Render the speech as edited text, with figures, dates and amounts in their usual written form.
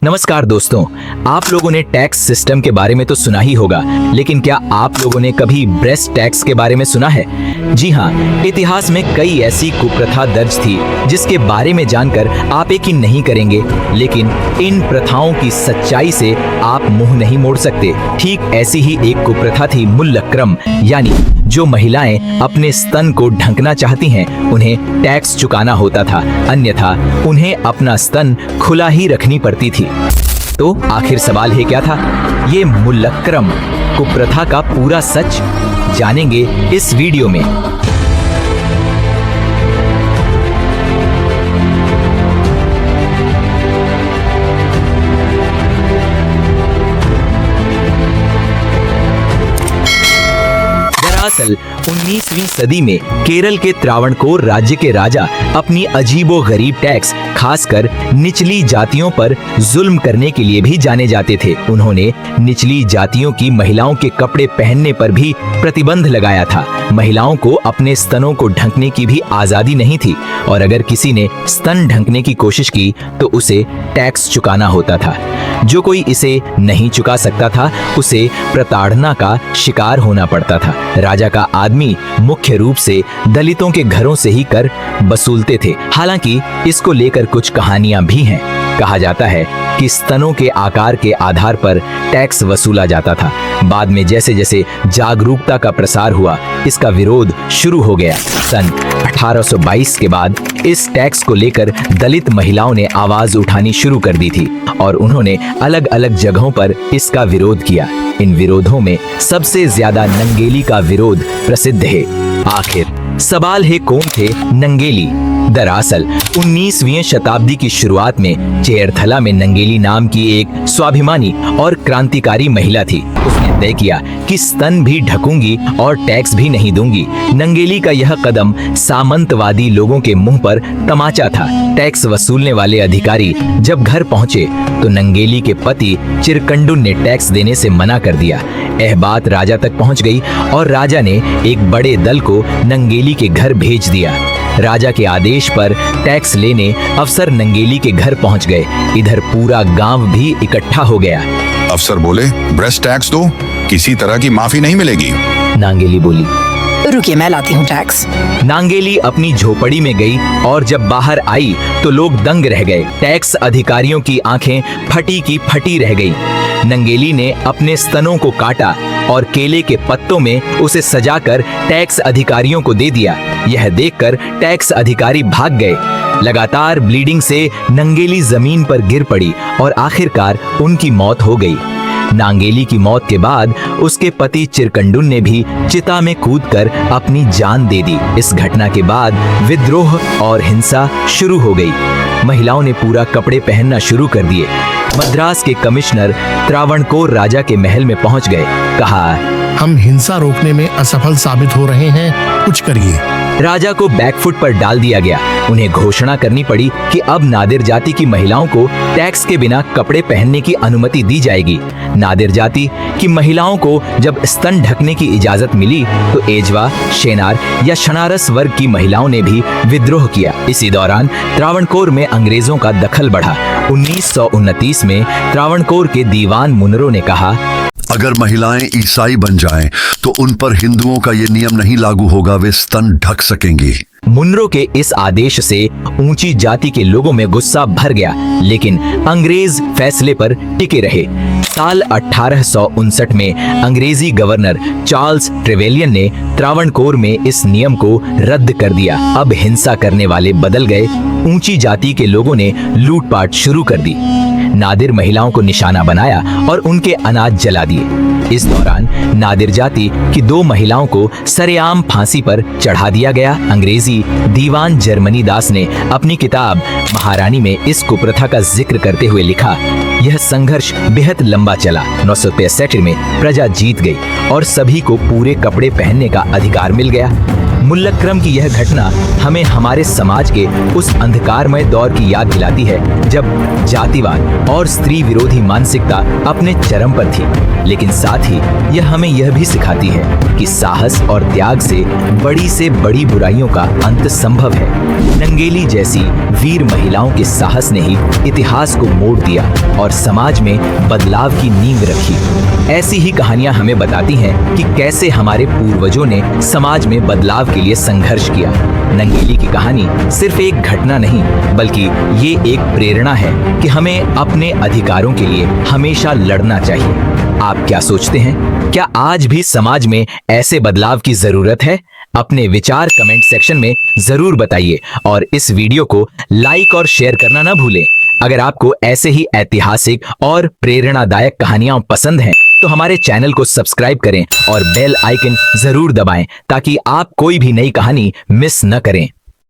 नमस्कार दोस्तों, आप लोगों ने टैक्स सिस्टम के बारे में तो सुना ही होगा, लेकिन क्या आप लोगों ने कभी ब्रेस्ट टैक्स के बारे में सुना है? जी हाँ, इतिहास में कई ऐसी कुप्रथा दर्ज थी जिसके बारे में जानकर आप यकीन नहीं करेंगे, लेकिन इन प्रथाओं की सच्चाई से आप मुंह नहीं मोड़ सकते। ठीक ऐसी ही एक कुप्रथा थी मुल्लक्रम, यानी जो महिलाएं अपने स्तन को ढकना चाहती हैं उन्हें टैक्स चुकाना होता था, अन्यथा उन्हें अपना स्तन खुला ही रखनी पड़ती थी। तो आखिर सवाल है क्या था? ये मुल्लक्रम कुप्रथा का पूरा सच जानेंगे इस वीडियो में। दरअसल 19वीं सदी में केरल के त्रावणकोर राज्य के राजा अपनी अजीबो-गरीब टैक्स खासकर निचली जातियों पर जुल्म करने के लिए भी जाने जाते थे। उन्होंने निचली जातियों की महिलाओं के कपड़े पहनने पर भी प्रतिबंध लगाया था। महिलाओं को अपने स्तनों को ढकने की भी आजादी नहीं थी और अगर किसी ने स्तन ढकने की कोशिश की तो उसे टैक्स चुकाना होता था। जो कोई इसे नहीं चुका सकता था उसे प्रताड़ना का शिकार होना पड़ता था। राजा का आदमी मुख्य रूप से दलितों के घरों से ही कर वसूलते थे। हालांकि इसको लेकर कुछ कहानियां भी हैं। कहा जाता है कि स्तनों के आकार के आधार पर टैक्स वसूला जाता था। बाद में जैसे जैसे जागरूकता का प्रसार हुआ, इसका विरोध शुरू हो गया। सन 1822 के बाद इस टैक्स को लेकर दलित महिलाओं ने आवाज उठानी शुरू कर दी थी और उन्होंने अलग अलग जगहों पर इसका विरोध किया। इन विरोधों में सबसे ज्यादा नंगेली का विरोध प्रसिद्ध है। आखिर सवाल है, कौन थे नंगेली? दरअसल 19वीं शताब्दी की शुरुआत में चेरथला में नंगेली नाम की एक स्वाभिमानी और क्रांतिकारी महिला थी। उसने तय किया कि स्तन भी ढकूंगी और टैक्स भी नहीं दूंगी। नंगेली का यह कदम सामंतवादी लोगों के मुंह पर तमाचा था। टैक्स वसूलने वाले अधिकारी जब घर पहुंचे तो नंगेली के पति चिरकंडुन ने टैक्स देने से मना कर दिया। यह बात राजा तक पहुंच गई और राजा ने एक बड़े दल को नंगेली के घर भेज दिया। राजा के आदेश पर टैक्स लेने अफसर नंगेली के घर पहुंच गए। इधर पूरा गांव भी इकट्ठा हो गया। अफसर बोले, ब्रेस्ट टैक्स दो, किसी तरह की माफी नहीं मिलेगी। नांगेली बोली, रुकिए मैं लाती हूँ टैक्स। नांगेली अपनी झोपड़ी में गई और जब बाहर आई तो लोग दंग रह गए। टैक्स अधिकारियों की आंखें फटी की फटी रह गई। नंगेली ने अपने स्तनों को काटा और केले के पत्तों में उसे सजाकर टैक्स अधिकारियों को दे दिया। यह देखकर टैक्स अधिकारी भाग गए। लगातार ब्लीडिंग से नंगेली जमीन पर गिर पड़ी और आखिरकार उनकी मौत हो गई। नांगेली की मौत के बाद उसके पति चिरकंडुन ने भी चिता में कूदकर अपनी जान दे दी। इस घटना के बाद विद्रोह और हिंसा शुरू हो गई। महिलाओं ने पूरा कपड़े पहनना शुरू कर दिए। मद्रास के कमिश्नर त्रावणकोर राजा के महल में पहुंच गए। कहा, हम हिंसा रोकने में असफल साबित हो रहे हैं, कुछ करिए। राजा को बैकफुट पर डाल दिया गया। उन्हें घोषणा करनी पड़ी कि अब नादिर जाति की महिलाओं को टैक्स के बिना कपड़े पहनने की अनुमति दी जाएगी। नादिर जाति की महिलाओं को जब स्तन ढकने की इजाजत मिली तो एजवा, शेनार या शनारस वर्ग की महिलाओं ने भी विद्रोह किया। इसी दौरान त्रावणकोर में अंग्रेजों का दखल बढ़ा। 1929 में त्रावणकोर के दीवान मुनरो ने कहा, अगर महिलाएं ईसाई बन जाएं तो उन पर हिंदुओं का ये नियम नहीं लागू होगा, वे स्तन ढक सकेंगी। मुनरो के इस आदेश से ऊंची जाति के लोगों में गुस्सा भर गया, लेकिन अंग्रेज फैसले पर टिके रहे। साल 1859 में अंग्रेजी गवर्नर चार्ल्स ट्रेवेलियन ने त्रावणकोर में इस नियम को रद्द कर दिया। अब हिंसा करने वाले बदल गए। ऊंची जाति के लोगों ने लूटपाट शुरू कर दी। नादिर महिलाओं को निशाना बनाया और उनके अनाज जला दिए। इस दौरान नादिर जाति की 2 महिलाओं को सरेआम फांसी पर चढ़ा दिया गया। अंग्रेजी दीवान जर्मनी दास ने अपनी किताब महारानी में इस कुप्रथा का जिक्र करते हुए लिखा, यह संघर्ष बेहद लंबा चला। 963 में प्रजा जीत गई और सभी को पूरे कपड़े पहनने का अधिकार मिल गया। मुल्लक्रम की यह घटना हमें हमारे समाज के उस अंधकारमय दौर की याद दिलाती है जब जातिवाद और स्त्री विरोधी मानसिकता अपने चरम पर थी, लेकिन साथ ही यह हमें यह भी सिखाती है कि साहस और त्याग से बड़ी बुराइयों का अंत संभव है। नंगेली जैसी वीर महिलाओं के साहस ने ही इतिहास को मोड़ दिया और समाज में बदलाव की नींव रखी। ऐसी ही कहानियां हमें बताती हैं कि कैसे हमारे पूर्वजों ने समाज में बदलाव के लिए संघर्ष किया। नंगेली की कहानी सिर्फ एक घटना नहीं, बल्कि ये एक प्रेरणा है कि हमें अपने अधिकारों के लिए हमेशा लड़ना चाहिए। आप क्या सोचते हैं? क्या आज भी समाज में ऐसे बदलाव की जरूरत है? अपने विचार कमेंट सेक्शन में जरूर बताइए और इस वीडियो को लाइक और शेयर करना ना भूलें। अगर आपको ऐसे ही ऐतिहासिक और प्रेरणादायक कहानियां पसंद हैं, तो हमारे चैनल को सब्सक्राइब करें और बेल आइकन जरूर दबाएं ताकि आप कोई भी नई कहानी मिस न करें।